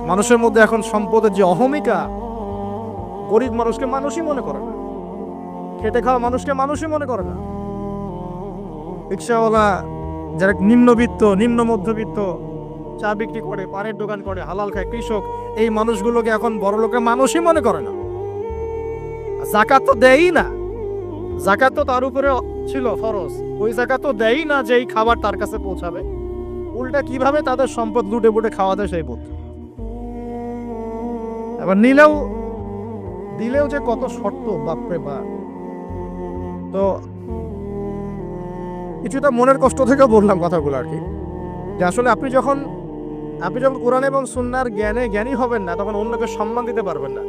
মানুষের মধ্যে এখন সম্পদের যে অহমিকা, গরিব মানুষকে মানুষই মনে করে না, খেটে খাওয়া মানুষকে মানুষই মনে করে না। রিক্সাওয়ালা, যারা নিম্নবিত্ত, নিম্ন মধ্যবিত্ত, চা বিক্রি করে, পানের দোকান করে, হালাল খায়, কৃষক, এই মানুষগুলোকে এখন বড় লোকের মানুষই মনে করে না। যাকাত তো দেয়ই না, যাকাত তো তার উপরে ছিল ফরজ, ওই যাকাত তো দেয়ই না যে এই খাবার তার কাছে পৌঁছাবে। উল্টা কিভাবে তাদের সম্পদ লুটে পুটে খাওয়া যায় সেই বুদ্ধি। এবার দিলেও যে কত শর্ত, বাপরে বাপ। তো কিছুটা মনের কষ্ট থেকে বললাম কথাগুলো আর কি, যে আসলে আপনি যখন কোরআন এবং সুন্নাহর জ্ঞানী হবেন না, তখন অন্যকে সম্মান দিতে পারবেন না।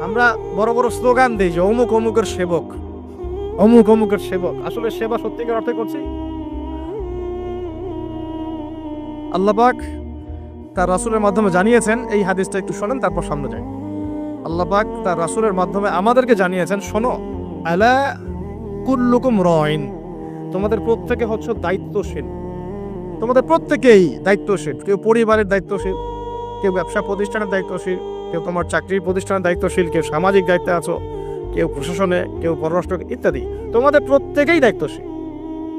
আমরা বড় বড় স্লোগান দিই যে অমুক অমুকের সেবক, অমুক অমুকের সেবক। আসলে সেবা সত্যিকার অর্থে করছি? আল্লাহ পাক তার রাসূলের মাধ্যমে জানিয়েছেন, এই হাদিসটা একটু শোনেন তারপর সামনে যাই। আল্লাহ পাক তার রাসূলের মাধ্যমে আমাদেরকে জানিয়েছেন, শোনো, আলা কুল্লুকুম রাইন, তোমাদের প্রত্যেকে হচ্ছে দায়িত্বশীল। তোমাদের প্রত্যেকেই দায়িত্বশীল। কেউ পরিবারের দায়িত্বশীল, কেউ ব্যবসা প্রতিষ্ঠানের দায়িত্বশীল, কেউ তোমার চাকরির প্রতিষ্ঠানের দায়িত্বশীল, কেউ সামাজিক দায়িত্বে আছো, কেউ প্রশাসনে, কেউ পররাষ্ট্র ইত্যাদি। তোমাদের প্রত্যেকেই দায়িত্বশীল।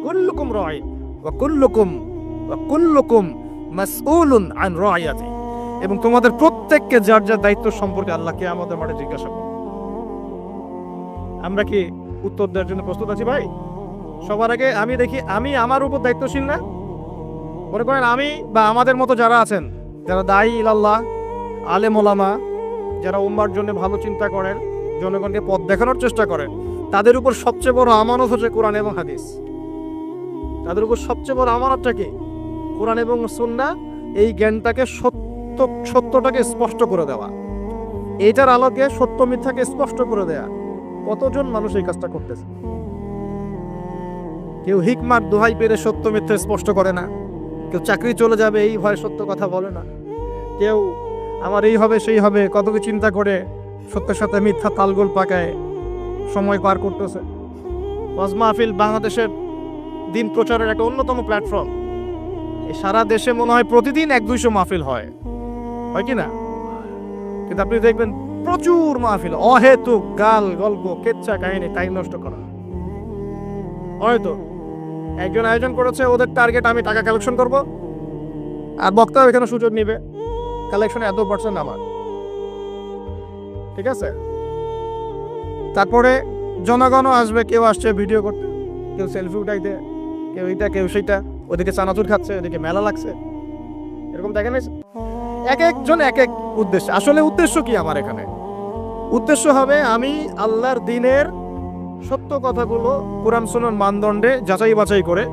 কুল্লুকুম রাইন ওয়া কুল্লুকুম মাসউলুন আন রাইয়াতি, এবং তোমাদের প্রত্যেককে যার যার দায়িত্ব সম্পর্কে আল্লাহ কিয়ামতের মাঠে জিজ্ঞাসা করবে। আমরা কি উত্তর দেওয়ার জন্য প্রস্তুত আছি ভাই? সবার আগে আমি দেখি, আমি আমার উপর দায়িত্বশীল না? মনে করেন আমি বা আমাদের মতো যারা আছেন, যারা দায়ী ইলাল্লাহ, আলেম ওলামা, যারা উম্মার জন্য ভালো চিন্তা করেন, জনগণকে পথ দেখানোর চেষ্টা করেন, তাদের উপর সবচেয়ে বড় আমানত হচ্ছে কোরআন এবং হাদিস। তাদের উপর সবচেয়ে বড় আমানতটা কি? কোরআন এবং সুন্নাহ, এই জ্ঞানটাকে সত্যটাকে স্পষ্ট করে দেওয়া, এইটার আলোকে সত্য মিথ্যাকে স্পষ্ট করে দেয়া। কতজন মানুষ এই কাজটা করতেছে? কেউ হিকমার দোহাই পেরে সত্য মিথ্যা স্পষ্ট করে না, কেউ চাকরি চলে যাবে এই ভয়ে সত্য কথা বলে না, কেউ আমার এই হবে সেই হবে কত কিছু চিন্তা করে সত্যের সাথে মিথ্যা তালগোল পাকায় সময় পার করতেছে। ওয়াজ মাহফিল বাংলাদেশের দিন প্রচারের একটা অন্যতম প্ল্যাটফর্ম। সারা দেশে মনে হয় প্রতিদিন 100-200 মাহফিল হয় কি না? কিন্তু আপনি দেখবেন প্রচুর মাহফিল, অহেতুক গাল গল্প, কেচ্ছা কাহিনী, টাইম নষ্ট করা। হয়তো একজন আয়োজন করেছে, ওদের টার্গেট আমি টাকা কালেকশন করব, আর বক্তাও এখানে সুযোগ নিবে, কালেকশনে এত % আমার, ঠিক আছে? তারপরে জনগণও আসবে, কেউ আসছে ভিডিও করতে, কেউ সেলফি উঠাইতে, কেউ এইটা কেউ সেইটা, ওদিকে চানাচুর খাচ্ছে, ওদিকে মেলা লাগছে, এরকম দেখেন। এক একজন এক এক উদ্দেশ্য। আসলে উদ্দেশ্য কি আমার এখানে? উদ্দেশ্য হবে আমি আল্লাহর দ্বীনের সত্য কথাগুলো কোরআন সুন্নাহর মানদণ্ডে যাচাই বাছাই করে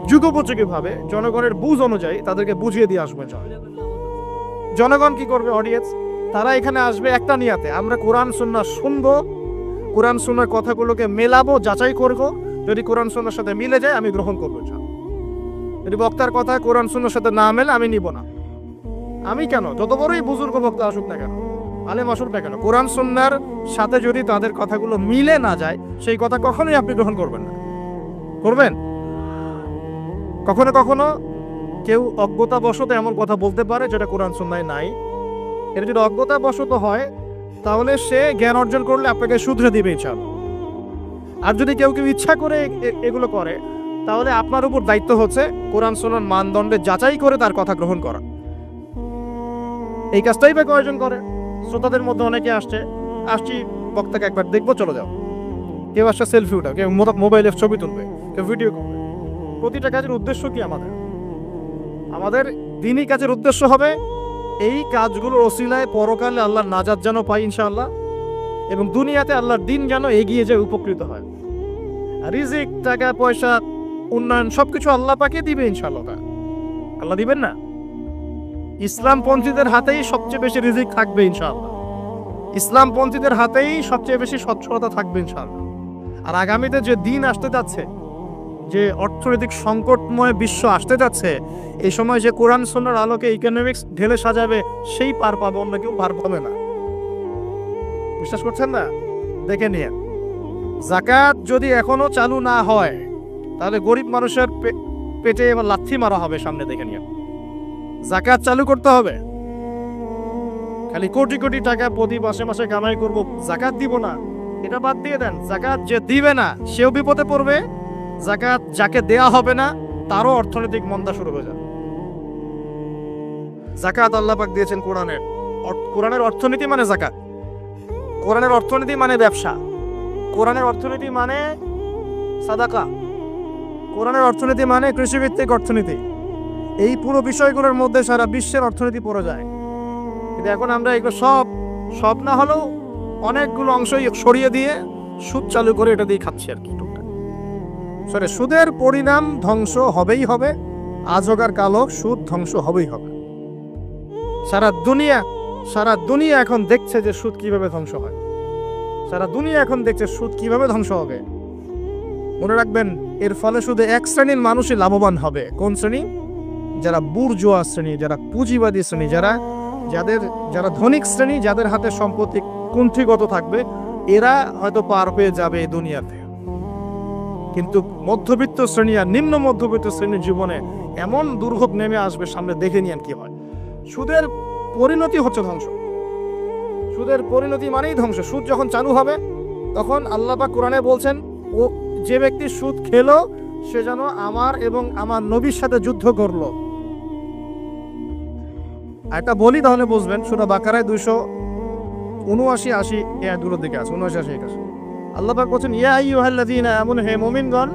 যুগোপযোগী ভাবে জনগণের বুঝ অনুযায়ী তাদেরকে বুঝিয়ে দিয়ে আসবে। জনগণ কি করবে? অডিয়েন্স, তারা এখানে আসবে একটা নিয়াতে, আমরা কোরআন সুন্নাহ শুনবো, কোরআন সুন্নাহর কথাগুলোকে মেলাবো, যাচাই করব, যদি কোরআন সুন্নাহর সাথে মিলে যায় আমি গ্রহণ করবো। যদি বক্তার কথা কোরআন সুন্নাহর সাথে না মেলে আমি নিব না। আমি কেন, যত বড়ই বুজুর্গ বক্তা আসুক না কেন, আলেম আসুক না কেন, কোরআন সুন্নাহর সাথে যদি তাদের কথাগুলো মিলে না যায়, সেই কথা কখনোই আপনি গ্রহণ করবেন না। করবেন? কখনো কখনো কেউ অজ্ঞতাবশত এমন কথা বলতে পারে যেটা কোরআন সুন্নাহয় নাই। এটা যদি অজ্ঞতাবশত হয়, তাহলে সে জ্ঞান অর্জন করলে আপনাকে শুধরে দিবে ইনশাআল্লাহ। আর যদি কেউ ইচ্ছা করে এগুলো করে, তাহলে আপনার উপর দায়িত্ব হচ্ছে কোরআন সুন্নাহর মানদণ্ডে যাচাই করে তার কথা গ্রহণ করা। এই কাজটাই বা কয়জন করে? শ্রোতাদের মধ্যে অনেকে আসছি বক্তাকে একবার দেখবো, চলে যাও। কেউ আসছে সেলফি উঠাও, কেউ মোবাইলে ছবি তুলবে, কেউ ভিডিও করবে। প্রতিটা কাজের উদ্দেশ্য কি? আমাদের দ্বীনি কাজের উদ্দেশ্য হবে এই কাজগুলোর ওসিলায় পরকালে আল্লাহর নাজাত যেন পাই ইনশাআল্লাহ, এবং দুনিয়াতে আল্লাহর দ্বীন যেন এগিয়ে যায়, উপকৃত হয়। রিজিক, টাকা পয়সা, উন্নয়ন সবকিছু আল্লাহ পাকে দিবে ইনশাআল্লাহ। আল্লাহ দিবেন না? ইসলামপন্থীদের হাতেই সবচেয়ে বেশি রিজিক থাকবে ইনশাআল্লাহ। ইসলামপন্থীদের হাতেই সবচেয়ে বেশি সচ্ছলতা থাকবে ইনশাআল্লাহ। আর আগামীতে যে দিন আসতে যাচ্ছে, যে অর্থনৈতিক সংকটময় বিশ্ব আসতে যাচ্ছে, এই সময় যে কোরআন সুন্নাহর আলোকে ইকোনমিক্স ঢেলে সাজাবে, সেই পার পাবে, অন্য কেউ পার পাবে না। বিশ্বাস করছেন না? দেখে নিয়ে, যাকাত যদি এখনো চালু না হয়, তাহলে গরিব মানুষের পেটে এবার লাথি মারা হবে সামনে, দেখে নিয়ে। যাকাত চালু করতে হবে। খালি কোটি কোটি টাকা প্রতি মাসে মাসে কামাই করব, যাকাত দিব না, এটা বাদ দিয়ে দেন। যাকাত যে দিবে না সেও বিপদে পড়বে, যাকাত যাকে দেয়া হবে না তারও অর্থনৈতিক মন্দা শুরু হয়ে যাবে। যাকাত আল্লাহ পাক দিয়েছেন কোরআনের। কোরআনের অর্থনীতি মানে যাকাত, কোরআনের অর্থনীতি মানে ব্যবসা, কোরআনের অর্থনীতি মানে সাদাকা, কোরআনের অর্থনীতি মানে কৃষিভিত্তিক অর্থনীতি। এই পুরো বিষয়গুলোর মধ্যে সারা বিশ্বের অর্থনীতি পড়ে যায়। কিন্তু এখন আমরা এগুলো সব না হলেও অনেকগুলো অংশই সরিয়ে দিয়ে সুদ চালু করে এটা দিয়ে খাচ্ছি আর কি। সরে সুদের পরিণাম ধ্বংস হবেই হবে, আজ হোক আর কাল হোক সুদ ধ্বংস হবেই হবে। সারা দুনিয়া এখন দেখছে যে সুদ কিভাবে ধ্বংস হয়, সারা দুনিয়া এখন দেখছে সুদ কিভাবে ধ্বংস হবে। মনে রাখবেন, এর ফলে শুধু এক শ্রেণীর মানুষই লাভবান হবে। কোন শ্রেণী? যারা বুর্জোয়া শ্রেণী, যারা পুঁজিবাদী শ্রেণী, যারা ধনিক শ্রেণী, যাদের হাতে সম্পত্তি কুণ্ঠিগত থাকবে, এরা হয়তো পার হয়ে যাবে এই দুনিয়াতে। কিন্তু মধ্যবিত্ত শ্রেণী আর নিম্ন মধ্যবিত্ত শ্রেণীর জীবনে এমন দুর্ভোগ নেমে আসবে সামনে, দেখে নিয়েন কি হয়। সুদের পরিণতি হচ্ছে ধ্বংস, সুদের পরিণতি মানেই ধ্বংস। সুদ যখন চালু হবে তখন আল্লাহ পাক কোরআনে বলছেন, ও যে ব্যক্তি সুদ খেলো সে যেন আমার এবং আমার নবীর সাথে যুদ্ধ করলো। এটা বলি তাহলে বুঝবেন। সূরা বাকারায় 279-80 এই আয়াতগুলোর দিকে আছে, 79-80 আল্লাহ পাক বলছেন, ইয়া আইয়ুহাল্লাযীনা আমানু, হে মুমিনগণ,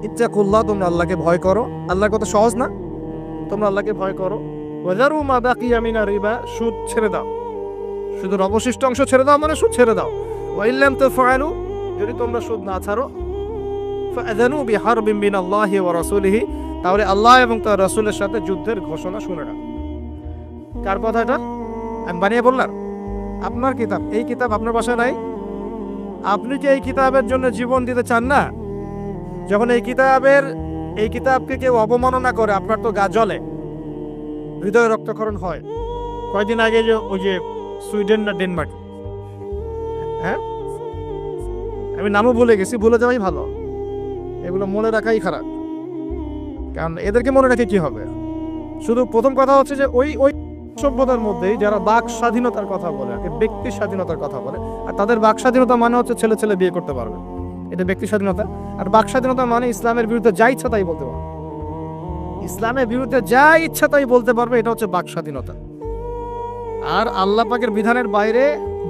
ইত্তাকুল্লাহ, তোমরা আল্লাহকে ভয় করো। আল্লাহর কথা সহজ না? তোমরা আল্লাহকে ভয় করো। ওয়াযারু মা বাকিয়া মিনার রিবা, সুদ ছেড়ে দাও, সুদের অবশিষ্ট অংশ ছেড়ে দাও, মানে সুদ ছেড়ে দাও। ওয়া ইল্লাম তাফআলু, যদি তোমরা সুদ না ছাড়ো, ফাআযানু বিহারবিন মিনাল্লাহি ওয়া রাসূলিহি, তাহলে আল্লাহ এবং তার রাসূলের সাথে যুদ্ধের ঘোষণা শুনে নাও। কার কথা এটা? আমি বানিয়ে বললাম? আপনার কিতাব, এই কিতাব আপনার বাসায় নাই? আপনি কি এই কিতাবের জন্য জীবন দিতে চান না? যখন এই কিতাবকে কেউ অবমাননা করে, আপনার তো গা জ্বলে, হৃদয় রক্তক্ষরণ হয়। কয়দিন আগে যে ওই যে সুইডেন না ডেনমার্ক, হ্যাঁ, আমি নামও ভুলে গেছি, ভুলে যাওয়াই ভালো, এগুলো মনে রাখাই খারাপ। কারণ এদেরকে মনে রেখে কি হবে? শুধু প্রথম কথা হচ্ছে যে ওই সভ্যতার মধ্যেই যারা বাক স্বাধীনতার কথা বলে, ব্যক্তি স্বাধীনতার কথা বলে, আর তাদের বাক স্বাধীনতা মানে হচ্ছে ছেলে ছেলে বিয়ে করতে পারবে, এটা ব্যক্তি স্বাধীনতা। আর বাক স্বাধীনতা মানে ইসলামের বিরুদ্ধে যা ইচ্ছা তাই বলতে পারবে, ইসলামের বিরুদ্ধে যা ইচ্ছা তাই বলতে পারবে, এটা হচ্ছে বাক স্বাধীনতা। আর আল্লাহ পাকের বিধানের বাইরে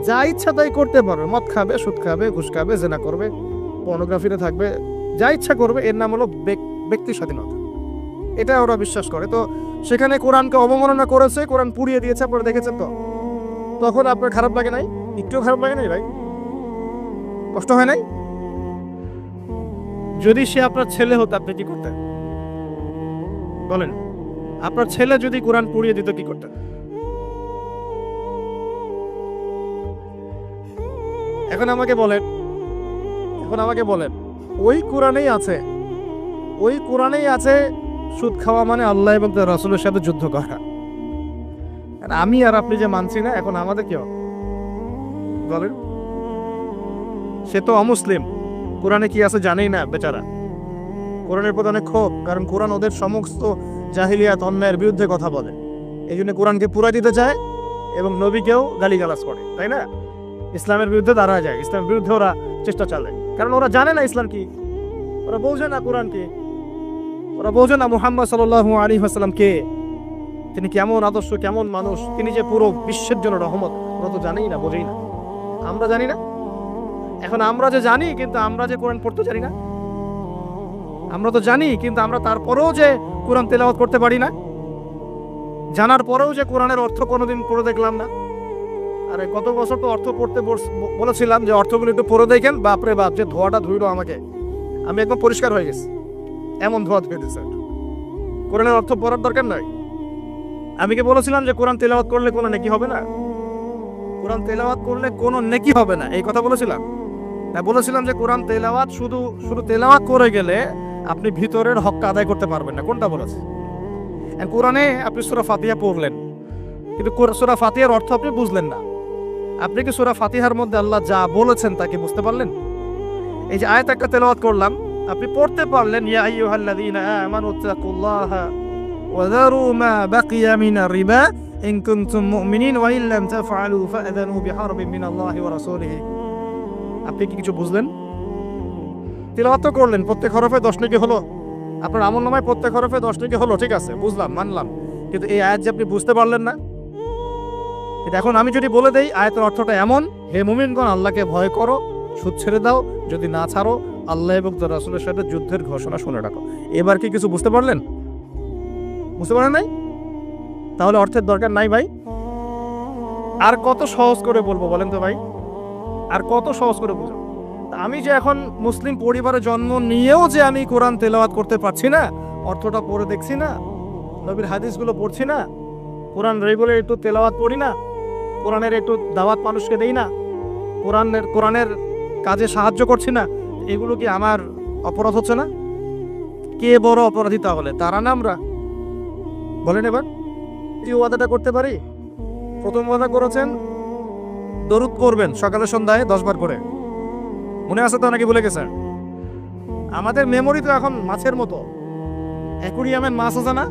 যা ইচ্ছা তাই করতে পারবে, মদ খাবে, সুদ খাবে, ঘুষ খাবে, জেনা করবে, পর্নোগ্রাফিতে থাকবে, যা ইচ্ছা করবে, এর নাম হলো ব্যক্তি স্বাধীনতা। এটা ওরা বিশ্বাস করে। তো সেখানে কোরআনকে অবমাননা করেছে, কোরআন পুড়িয়ে দিয়েছে, আপনারা দেখেছেন তো। তখন আপনার খারাপ লাগে নাই? একটু খারাপ লাগে নাই ভাই? কষ্ট হয় নাই? যদি সে আপনার ছেলে হতো, আপনি কি করতেন বলেন? আপনার ছেলে যদি কোরআন পুড়িয়ে দিত, কি করতেন? এখন আমাকে বলেন, ওই কোরআনেই আছে সুদ খাওয়া মানে আল্লাহ এবং তার রাসূলের সাথে যুদ্ধ করা। আমি আর আপনি যে মানছি না, এখন আমাদের কি হবে বলেন? সে তো অমুসলিম, কোরআনে কি আছে জানেই না বেচারা। কোরআনের প্রতি অনেক ক্ষোভ, কারণ কোরআন ওদের সমস্ত জাহিলিয়াত অন্যায়ের বিরুদ্ধে কথা বলে। এই জন্য কোরআনকে পুরা দিতে চায় এবং নবীকেও গালিগালাজ করে, তাই না? ইসলামের বিরুদ্ধে দাঁড়া যায়, ইসলামের বিরুদ্ধে ওরা চেষ্টা চালায়, কারণ ওরা জানে না ইসলাম কি, ওরা বোঝে না কোরআন কি, ওরা বোঝে না মুহাম্মদ সাল্লাল্লাহু আলাইহি ওয়াসাল্লাম কে, তিনি কেমন আদর্শ, কেমন মানুষ, তিনি যে পুরো বিশ্বের জন্য রহমত, ওরা তো জানেই না, বোঝেই না। আমরা জানি না? এখন আমরা যে জানি, কিন্তু আমরা যে কোরআন পড়তে জানি না। আমরা তো জানি, কিন্তু আমরা তারপরেও যে কোরআন তেলাওয়াত করতে পারি না, জানার পরেও যে কোরআনের অর্থ কোনোদিন পড়ে দেখলাম না। আরে গত বছর তো অর্থ পড়তে বলেছিলাম যে অর্থগুলো একটু পড়ে দেখেন, বাপরে বাপ, যে ধোয়াটা ধুইলো আমাকে, আমি একদম পরিষ্কার হয়ে গেছি, এমন ধোয়া ধুয়ে দিয়েছে। কোরআনের অর্থ পড়ার দরকার নাই। আমি কি বলেছিলাম যে কোরআন তেলাওয়াত করলে কোনো নেকি হবে না? কোরআন তেলাওয়াত করলে কোনো নেকি হবে না, এই কথা বলেছিলাম না? বলেছিলাম যে কোরআন তেলাওয়াত শুধু তেলাওয়াত করে গেলে আপনি ভিতরের হকটা আদায় করতে পারবেন না। কোনটা বলেছে? কোরআনে আপনি সূরা ফাতিহা পড়লেন, কিন্তু সূরা ফাতিহার অর্থ আপনি বুঝলেন না। আপনি কি সূরা ফাতিহার মধ্যে আল্লাহ যা বলেছেন তা কি বুঝতে পারলেন? এই যে আয়াত একটা তেলাওয়াত করলাম, আপনি পড়তে পারলেন, ইয়া আইয়ুহাল্লাযীনা আমানু তাকুল্লাহা وذروا ما بقي من الربا إن كنتم مؤمنين وإن لم تفعلوا فأذنوا بحرب من الله ورسوله. আপনি কি কিছু বুঝলেন? তিলাওয়াত তো করলেন, প্রত্যেক হরফে 10 নেকি হলো, আপনার আমলনামায় প্রত্যেক হরফে 10 নেকি হলো, ঠিক আছে, বুঝলাম, মানলাম, কিন্তু এই আয়াত যে আপনি বুঝতে পারলেন না। কিন্তু এখন আমি যদি বলে দেই আয়াতের অর্থটা এমন, হে মুমিনগণ আল্লাহকে ভয় করো, সুদ ছেড়ে দাও, যদি না ছাড়ো আল্লাহ এবং তার রাসূলের সাথে যুদ্ধের ঘোষণা শুনে রাখো, এবার কি কিছু বুঝতে পারলেন? বুঝতে পারেন নাই? তাহলে অর্থের দরকার নাই ভাই। আর কত সহজ করে বলবো বলেন তো ভাই, আর কত সহজ করে বুঝো। আমি যে এখন মুসলিম পরিবারে জন্ম নিয়েও যে আমি কোরআন তেলাওয়াত করতে পারছি না, অর্থটা পড়ে দেখছি না, নবীর হাদিসগুলো পড়ছি না, কোরআন রেগুলার একটু তেলাওয়াত পড়ি না, কোরআনের একটু দাওয়াত মানুষকে দেই না, কোরআনের কাজে সাহায্য করছি না, এগুলো কি আমার অপরাধ হচ্ছে না? কে বড় অপরাধী তাহলে, তারা না আমরা? বলেন এবার, এই ওয়াদাটা করতে পারি? প্রথম ওয়াদা করেছেন দরুদ পড়বেন সকালে সন্ধ্যায় 10 বার করে, মনে আছে তো নাকি ভুলে গেছেন? আমাদের মেমোরি তো এখন মাছের মতো, অ্যাকুরিয়ামের মাছ আছে না,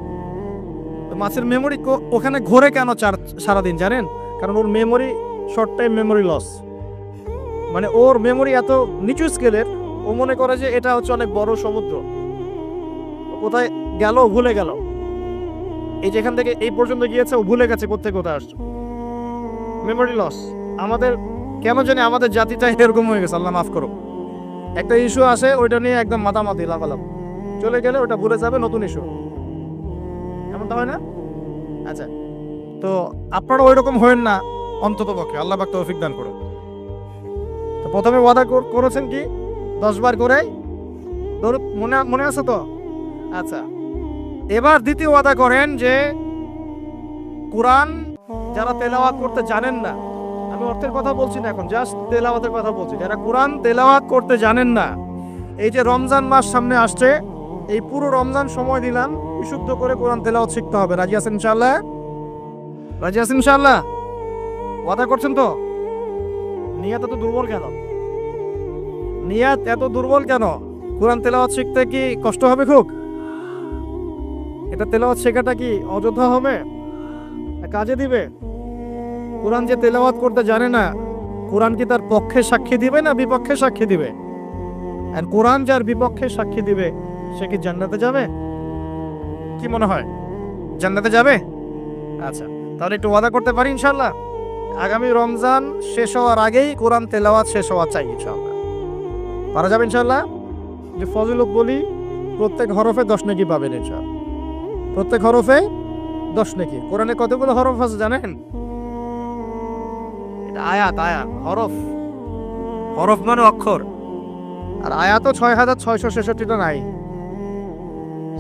মাছের মেমোরি ওখানে ঘোরে কেন সারাদিন জানেন? কারণ ওর memory short time memory loss, মানে ওর মেমোরি এত নিচু স্কেলের, ও মনে করে যে এটা হচ্ছে অনেক বড় সমুদ্র, কোথায় গেল ভুলে গেল, এই যেখান থেকে এই পর্যন্ত গিয়েছে ও ভুলে গেছে কোথায় আসছে, মেমোরি লস। আমাদের কেন জানি আমাদের জাতিটা এরকম হয়ে গেছে, আল্লাহ মাফ করো। একটা ইস্যু আসে, ওইটা নিয়ে একদম মাতামাতি লাফালাফ, চলে গেলে ওটা ভুলে যাবে, নতুন ইস্যু, এমনটা হয় না? আচ্ছা, তো আপনারা ওই রকম হয়েন না অন্তত পক্ষে, আল্লাহ পাক তৌফিক দান করুন। তো প্রথমে ওয়াদা করেছেন কি 10 বার করে দরুদ, মনে আছে তো? আচ্ছা, এবার দ্বিতীয় ওয়াদা করেন যে কোরআন যারা তেলাওয়াত করতে জানেন না, আমি অর্থের কথা বলছি না এখন, জাস্ট তেলাওয়াতের কথা বলছি, যারা কোরআন তেলাওয়াত করতে জানেন না, এই যে রমজান মাস সামনে আসছে, এই পুরো রমজান সময় দিলাম বিশুদ্ধ করে কোরআন তেলাওয়াত শিখতে হবে। রাজি আছেন ইনশাআল্লাহ? রাজি আছেন ইনশাআল্লাহ? ওয়াদা করছেন তো? নিয়াত এত দুর্বল কেন? নিয়াত এত দুর্বল কেন? কোরআন তেলাওয়াত শিখতে কি কষ্ট হবে খুব? এটা তেলাওয়াত শেখাটা কি অযোধ্যা হবে, কাজে দিবে? কোরআন যে তেলাওয়াত করতে জানে না, কোরআন কি তার পক্ষে সাক্ষী দিবে না বিপক্ষে সাক্ষী দিবে? আর কোরআন যার বিপক্ষে সাক্ষী দিবে সে কি জান্নাতে যাবে? কি মনে হয়, জান্নাতে যাবে? আচ্ছা, তাহলে একটু ওয়াদা করতে পারি ইনশাআল্লাহ, আগামী রমজান শেষ হওয়ার আগেই কোরআন তেলাওয়াত শেষ হওয়া চাই ইনশাআল্লাহ। পারা যাবে ইনশাআল্লাহ? যে ফজিলত বলি, প্রত্যেক হরফে 10 নেকি পাবেন ইনশাআল্লাহ, প্রত্যেক হরফে 10 নেকি। কোরআনে কতগুলো হরফ আছে জানেন? এটা আয়াত, হরফ মানে অক্ষর, আর আয়াতও 6666টা নাই,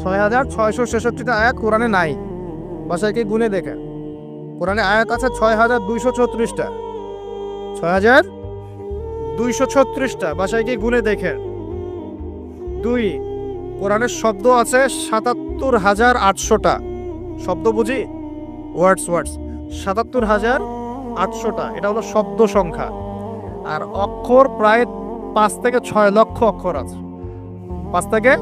6666টা আয়াত কোরআনে নাই, বাসায় কি গুনে দেখে, কোরআনে আয়াত আছে 6234টা, 6236টা, বাসায় কি গুনে দেখে। 2, কোরআনের শব্দ আছে 77,800টা, শব্দ বুঝি, ওয়ার্ডস 77,800টা, এটা হলো শব্দ সংখ্যা। আর অক্ষর প্রায় 5 থেকে 6 লক্ষ অক্ষর আছে, 5 থেকে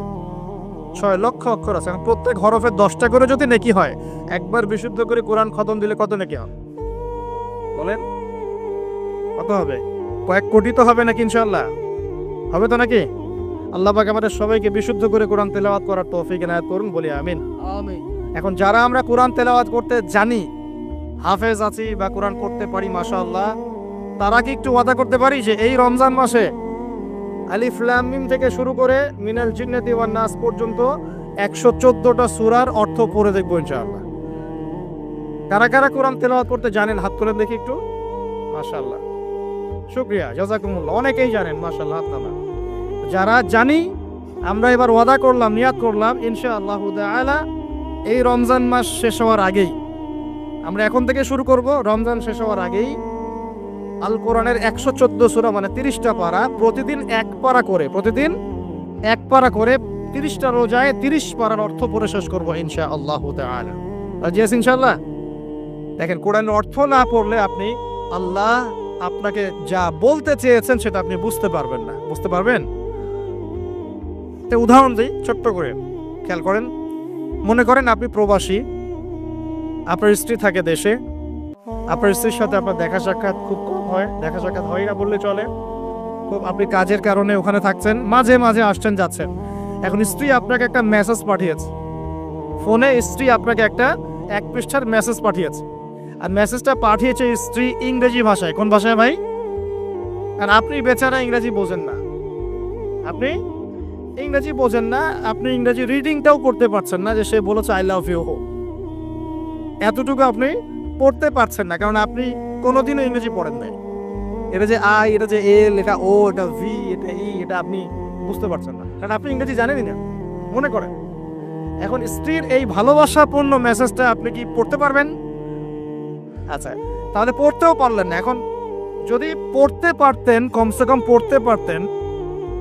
6 লক্ষ অক্ষর আছে। প্রত্যেক হরফে 10টা করে যদি নেকি হয়, একবার বিশুদ্ধ করে কোরআন খতম দিলে কত নেকি হবে বলেন? কত হবে? কয়েক কোটি তো হবে নাকি ইনশাআল্লাহ? হবে তো নাকি? আল্লাহ পাক আমাদের সবাইকে বিশুদ্ধ করে কোরআন তেলাওয়াত করার তৌফিক এনায়েত করুন, বলি আমিন। আমিন। এখন যারা আমরা কোরআন তেলাওয়াত করতে জানি, হাফেজ আছি বা কোরআন পড়তে পারি মাশাআল্লাহ, তারা কি একটু ওয়াদা করতে পারি যে এই রমজান মাসে আলিফ লাম মিম থেকে শুরু করে মিনাল জিন্নাতি ওয়ান নাস পর্যন্ত 114টা সূরার অর্থ পড়ে দেখবো ইনশাআল্লাহ? কারা কারা কোরআন তেলাওয়াত করতে জানেন হাত তুলেন দেখি একটু। মাশাআল্লাহ, শুকরিয়া, জাযাকুমুল্লাহ, অনেকেই জানেন মাশাআল্লাহ, হাত নামান। যারা জানি, আমরা এবার ওয়াদা করলাম, নিয়াত করলাম ইনশাআল্লাহ তাআলা এই রমজান মাস শেষ হওয়ার আগেই, আমরা এখন থেকে শুরু করব, রমজান শেষ হওয়ার আগেই আল কোরআনের 114 সূরা মানে 30টা পারা, প্রতিদিন 1 পারা করে, প্রতিদিন 1 পারা করে 30টা রোজায় 30 পারার অর্থ পড়ে শেষ করব ইনশাআল্লাহ তাআলা। রাজি আছেন ইনশাআল্লাহ? দেখেন, কোরআনের অর্থ না পড়লে আপনি আল্লাহ আপনাকে যা বলতে চেয়েছেন সেটা আপনি বুঝতে পারবেন না। বুঝতে পারবেন? উদাহরণ দিই ছোট্ট করে, খেয়াল করেন। মনে করেন আপনি প্রবাসী, আপনার স্ত্রী থাকে দেশে, আপনার স্ত্রীর সাথে আপনার দেখা সাক্ষাৎ খুব কম হয়, দেখা সাক্ষাৎ হয় না বললে চলে। খুব আপনি কাজের কারণে ওখানে থাকছেন, মাঝে মাঝে আসছেন যাচ্ছেন। এখন স্ত্রী আপনাকে একটা মেসেজ পাঠিয়েছে ফোনে, স্ত্রী আপনাকে একটা 1 পৃষ্ঠার মেসেজ পাঠিয়েছে, আর মেসেজটা পাঠিয়েছে স্ত্রী ইংরেজি ভাষায়। কোন ভাষায় ভাই? আর আপনি বেচারা ইংরেজি বোঝেন না, আপনি ইংরেজি বোঝেন না, আপনি ইংরেজি রিডিংটাও করতে পারছেন না যে সে বলেছে আই লাভ ইউ, এতটুকু আপনি পড়তে পারছেন না, কারণ আপনি কোনোদিনও ইংরেজি পড়েন নাই। এটা যে আই, এটা যে এল, এটা ও, এটা ভি, এটা ই, এটা আপনি বুঝতে পারছেন না, কারণ আপনি ইংরেজি জানেনই না। মনে করেন এখন স্ত্রীর এই ভালোবাসাপূর্ণ মেসেজটা আপনি কি পড়তে পারবেন? আচ্ছা, তাহলে পড়তেও পারলেন না। এখন যদি পড়তে পারতেন, কমসে কম পড়তে পারতেন,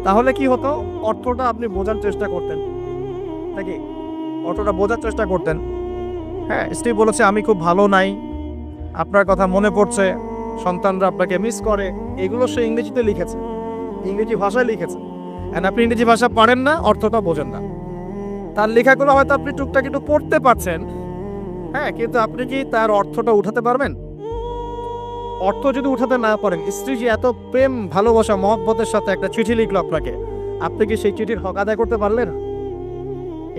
তাহলে কি হতো? অর্থটা আপনি বোঝার চেষ্টা করতেন নাকি? অর্থটা বোঝার চেষ্টা করতেন। হ্যাঁ, স্ত্রী বলেছে আমি খুব ভালো নাই, আপনার কথা মনে পড়ছে, সন্তানরা আপনাকে মিস করে, এগুলো সে ইংরেজিতে লিখেছে, ইংরেজি ভাষায় লিখেছে। আর আপনি ইংরেজি ভাষা পারেন না, অর্থটা বোঝেন না। তার লেখাগুলো হয়তো আপনি টুকটাক একটু পড়তে পারছেন, হ্যাঁ, কিন্তু আপনি কি তার অর্থটা উঠাতে পারবেন? অর্থ যদি উঠাতে না পারেন, স্ত্রী যে এত প্রেম ভালোবাসা মহব্বতের সাথে একটা চিঠি লিখলো আপনাকে, আপনি কি সেই চিঠির হক আদায় করতে পারলেন?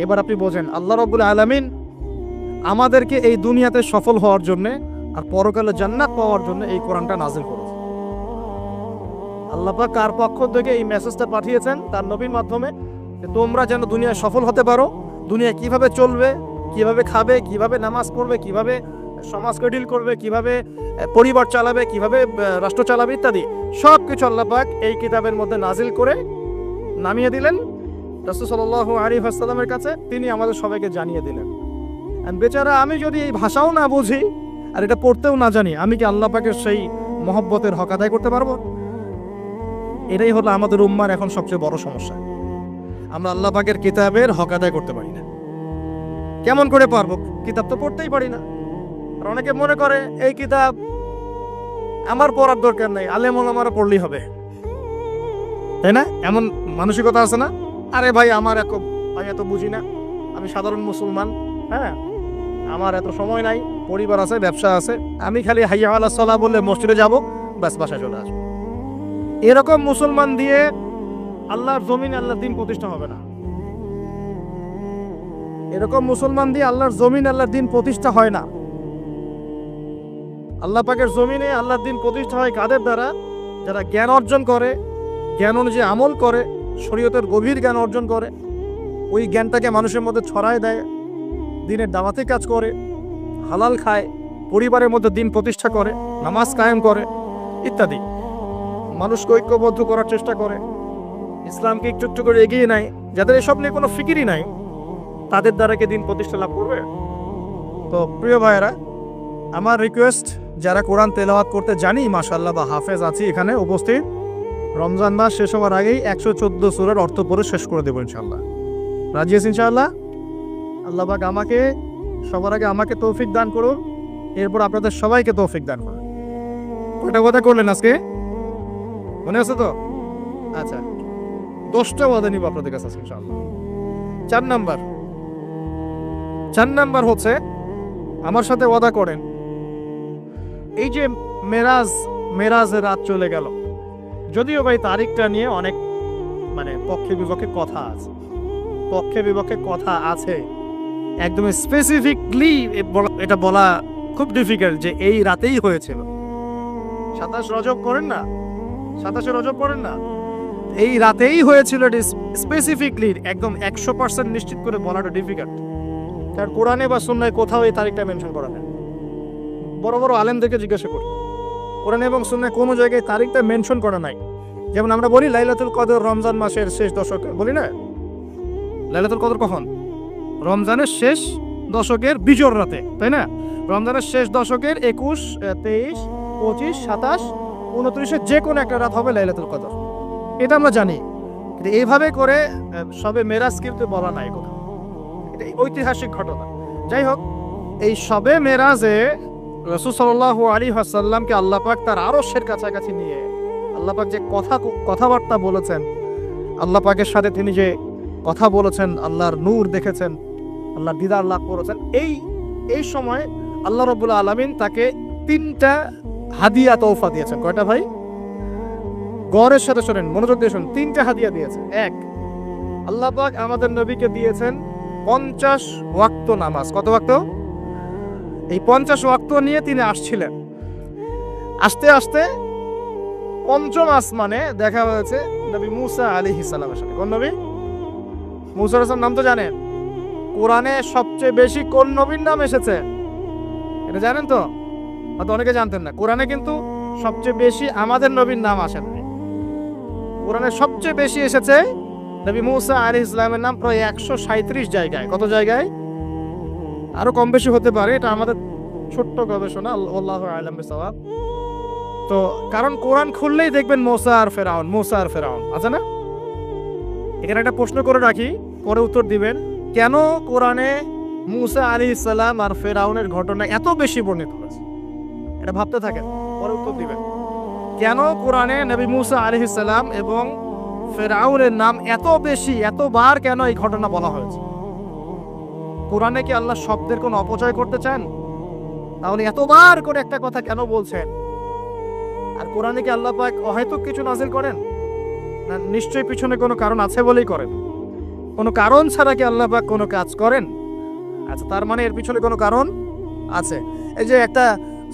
এবার আপনি বোঝেন আল্লাহ রাব্বুল আলামিন আমাদেরকে এই দুনিয়াতে সফল হওয়ার জন্য আর পরকালে জান্নাত পাওয়ার জন্য এই কোরআনটা নাযিল করেছে। আল্লাহ পাক কার পক্ষ থেকে এই মেসেজটা পাঠিয়েছেন? তার নবীর মাধ্যমে, যে তোমরা যেন দুনিয়ায় সফল হতে পারো, দুনিয়ায় কিভাবে চলবে, কিভাবে খাবে, কিভাবে নামাজ পড়বে, কিভাবে সমাজকে ডিল করবে, কিভাবে পরিবার চালাবে, কিভাবে রাষ্ট্র চালাবে ইত্যাদি সব কিছু আল্লাহ পাক এই কিতাবের মধ্যে নাজিল করে নামিয়ে দিলেন রাসূল সাল্লাল্লাহু আলাইহি ওয়াসাল্লামের কাছে, তিনি আমাদের সবাইকে জানিয়ে দিলেন। আর বেচারা আমি যদি এই ভাষাও না বুঝি আর এটা পড়তেও না জানি, আমি কি আল্লাহ পাকের সেই মহব্বতের হক আদায় করতে পারবো? এটাই হলো আমাদের উম্মার এখন সবচেয়ে বড় সমস্যা। আমরা আল্লাহ পাকের কিতাবের হক আদায় করতে পারি না। কেমন করে পারবো? কিতাব তো পড়তেই পারি না। আর অনেকে মনে করে এই কিতাব আমার পড়ার দরকার নেই, আলেম ওলামারা পড়লেই হবে, তাই না? এমন মানসিকতা আছে না? আরে ভাই আমার এত বুঝি না, আমি সাধারণ মুসলমান, হ্যাঁ, আমার এত সময় নাই, পরিবার আছে, ব্যবসা আছে, আমি খালি হাইয়া আলাস সালাহ বললে মসজিদে যাব, ব্যাস বাসায় চলে আসবো। এরকম মুসলমান দিয়ে আল্লাহর জমিনে আল্লাহর দ্বীন প্রতিষ্ঠা হবে না। এরকম মুসলমান দিয়ে আল্লাহর জমিনে আল্লাহর দ্বীন প্রতিষ্ঠা হয় না। আল্লাহ পাকের জমিনে আল্লাহর দ্বীন প্রতিষ্ঠা হয় কাদের দ্বারা? যারা জ্ঞান অর্জন করে, জ্ঞান অনুযায়ী আমল করে, শরীয়তের গভীর জ্ঞান অর্জন করে, ওই জ্ঞানটাকে মানুষের মধ্যে ছড়ায় দেয়, দ্বীনের দাওয়াতে কাজ করে, হালাল খায়, পরিবারের মধ্যে দ্বীন প্রতিষ্ঠা করে, নামাজ কায়েম করে ইত্যাদি, মানুষকে ঐক্যবদ্ধ করার চেষ্টা করে, ইসলামকে একটু একটু করে এগিয়ে নেয়। যাদের এসব নিয়ে কোনো ফিকিরই নাই, তাদের দ্বারা কি দ্বীন প্রতিষ্ঠা লাভ করবে? তো প্রিয় ভাইয়েরা, আমার রিকোয়েস্ট, যারা কোরআন তেলাওয়াত করতে জানি মাশাআল্লাহ বা হাফেজ আছি এখানে উপস্থিত, রমজান মাস শেষ হওয়ার আগেই 114 সূরার অর্থ পড়ে শেষ করে দেবো ইনশাআল্লাহ। রাজি আছেন ইনশাআল্লাহ? আল্লাহ পাক আমাকে সবার আগে আমাকে তৌফিক দান করুন, এরপর আপনাদের সবাইকে তৌফিক দান করুন। কয়টা কথা করলেন আজকে? মনে আছে তো? আচ্ছা, 10টা ওয়াদা নিব আপনাদের কাছে ইনশাআল্লাহ। 4 নাম্বার হচ্ছে, আমার সাথে ওয়াদা করেন, এই যে মেরাজের রাত চলে গেল, যদিও ভাই তারিখটা নিয়ে অনেক পক্ষে বিপক্ষে কথা আছে, একদম স্পেসিফিকলি এটা বলা খুব ডিফিকাল্ট যে এই রাতেই হয়েছিল। 27 রজব করেন না, 27 রজব পড়েন না, এই রাতেই হয়েছিল, স্পেসিফিকলি একদম 100% নিশ্চিত করে বলাটা ডিফিকাল্ট। কারণ কোরআনে বা সুন্নায় কোথাও এই তারিখটা মেনশন করা নেই। বড় বড় আলেমদেরকে জিজ্ঞাসা করি, কোরআনে এবং সুন্নায় কোনো জায়গায় তারিখটা মেনশন করা নাই। যেমন আমরা বলি লাইলাতুল কদর রমজান মাসের শেষ দশকে, বলি না? লাইলাতুল কদর কখন? রমজানের শেষ দশকের বিজোড় রাতে, তাই না? রমজানের শেষ দশকের 21, 23, 25, 27, 29 যে কোনো একটা রাত হবে লাইলাতুল কদর, এটা আমরা জানি। কিন্তু এইভাবে করে সবে মেরাজ কিন্তু বলা নাই কোথাও, এটা ঐতিহাসিক ঘটনা। যাই হোক, এই সবে মেরাজে রাসূল সাল্লাল্লাহু আলাইহি ওয়াসাল্লামকে আল্লাহ পাক তার আরশের কাছাকাছি নিয়ে আল্লাহ পাক যে কথাবার্তা বলেছেন, আল্লাহ পাকের সাথে তিনি যে কথা বলেছেন, আল্লাহর নূর দেখেছেন, আল্লাহ দিদার লাভ করেছেন। এই সময় আল্লাহ রাব্বুল আলামিন তাকে 3টা হাদিয়া তৌফা দিয়েছেন। কয়টা ভাই? গৌরের সাথে শোনেন, মনোযোগ দিয়ে শুনুন। 3টা হাদিয়া দিয়েছে। এক, আল্লাহ পাক আমাদের নবীকে দিয়েছেন 50 ওয়াক্ত নামাজ। কত ওয়াক্ত? এই 50 ওয়াক্ত নিয়ে তিনি আসছিলেন। আস্তে আস্তে পঞ্চম আসমানে দেখা হয়েছে নবী মুসা আলাইহিস সালামের সাথে। কোন নবী? মুসা আলাইহিস সালাম নাম তো জানেন। কোরআনে সবচেয়ে বেশি কোন নবীর নাম এসেছে এটা জানেন তো? হয়তো অনেকে জানতেন না। কোরআনে কিন্তু সবচেয়ে বেশি আমাদের নবীর নাম আসে না। কোরআনে সবচেয়ে বেশি এসেছে নবী মুসা আলাইহিস সালামের নাম, প্রায় 137 জায়গায়। কত জায়গায়? আরো কম বেশি হতে পারে, এটা আমাদের ছোট্ট গবেষণা, আল্লাহু আ'লাম বিসওয়াব। তো কারণ কোরআন খুললেই দেখবেন মুসা আর ফেরাউন আছে না? এখানে একটা প্রশ্ন করে রাখি, পরে উত্তর দিবেন। কেন কোরআনে মুসা আলাইহিস সালাম আর ফেরাউনের ঘটনা এত বেশি বর্ণিত হয়েছে? এটা ভাবতে থাকেন, পরে উত্তর দিবেন। কেন কোরআনে নবী মুসা আলাইহিস সালাম এবং ফেরাউনের নাম এত বেশি, এতবার কেন এই ঘটনা বলা হয়েছে? কোরআনে কি আল্লাহ শব্দের কোনো অপচয় করতে চান? তাহলে এতবার করে একটা কথা কেন বলছেন? আর কোরআনে কি আল্লাহ পাক অহেতুক কিছু নাযিল করেন না? নিশ্চয়ই পিছনে কোনো কারণ আছে বলেই করেন। কোনো কারণ ছাড়া কি আল্লাহ পাক কোনো কাজ করেন? আচ্ছা, তার মানে এর পিছনে কোনো কারণ আছে। এই যে একটা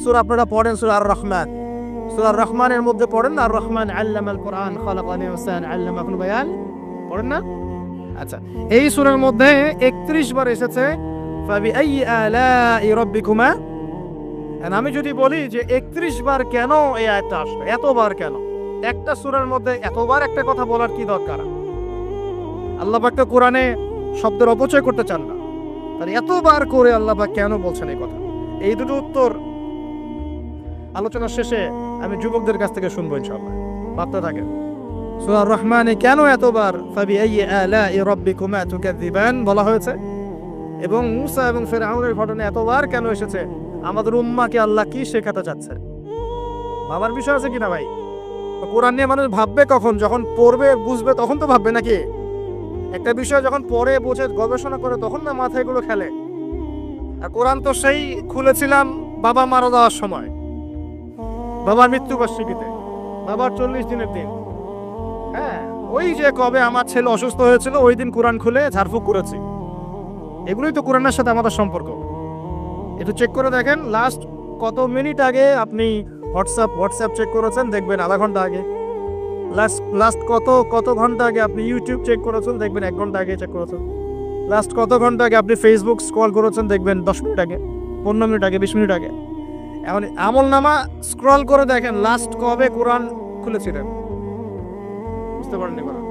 সূরা আপনারা পড়েন, সূরা আর-রহমান। সূরা আর-রহমানের মধ্যে পড়েন না, আর-রহমান আল্লামাল কোরআন খালাকাল ইনসান আল্লামাহুল বায়ান, পড়েন না? আচ্ছা, এই সূরার মধ্যে 31 বার এসেছে ফাবিআইয়ি আলাই রাব্বিকুমা। আর আমি যদি বলি যে 31 বার কেন এই আয়াতটা আসলো, এতবার কেন? একটা সূরার মধ্যে এতবার একটা কথা বলার কি দরকার? আল্লাহ পাক তো কোরআনে শব্দের অপচয় করতে চান না, তাহলে এতবার করে আল্লাহ পাক কেন বলছেন এই কথা? এই দুটো উত্তর আলোচনার শেষে আমি যুবকদের কাছ থেকে শুনবো ইনশাআল্লাহ। ভাবতে থাকেন, সূরা আর-রহমানে কেন এতবার ফাবিআইয়ি আলাই রাব্বিকুমা তুকাযযিবান বলা হয়েছে, এবং মুসা এবং ফিরআউনের ঘটনা এতবার কেন এসেছে? আমাদের উম্মাহকে আল্লাহ কি শেখাতে চাচ্ছে? ভাবার বিষয় আছে কিনা ভাই? কোরআন নিয়ে মানুষ ভাববে কখন? যখন পড়বে, বুঝবে, তখন তো ভাববে নাকি? একটা বিষয় যখন পড়ে বোঝে, গবেষণা করে, তখন না মাথায় গুলো খেলে। আর কোরআন তো সেই খুলেছিলাম বাবা মারা যাওয়ার সময়, বাবার মৃত্যুবার্ষিকীতে, বাবার 40 দিনের দিন। হ্যাঁ, ওই যে কবে আমার ছেলে অসুস্থ হয়েছিল, ওই দিন কোরআন খুলে ঝাড়ফুঁক করেছি। এগুলোই তো কোরআনের সাথে আমাদের সম্পর্ক। একটু চেক করে দেখেন, লাস্ট কত মিনিট আগে আপনি হোয়াটসঅ্যাপ চেক করেছেন, দেখবেন আধা ঘন্টা আগে। লাস্ট কত ঘন্টা আগে আপনি ইউটিউব চেক করেছেন, দেখবেন 1 ঘন্টা আগে চেক করেছেন। লাস্ট কত ঘন্টা আগে আপনি ফেসবুক স্ক্রল করেছেন, দেখবেন 10 মিনিট আগে, 15 মিনিট আগে, 20 মিনিট আগে। এখন আমলনামা স্ক্রল করে দেখেন লাস্ট কবে কোরআন খুলেছিলেন। বুঝতে পারেননি? কোরআন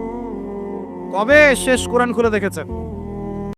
কবে শেষ কোরআন খুলে দেখেছেন?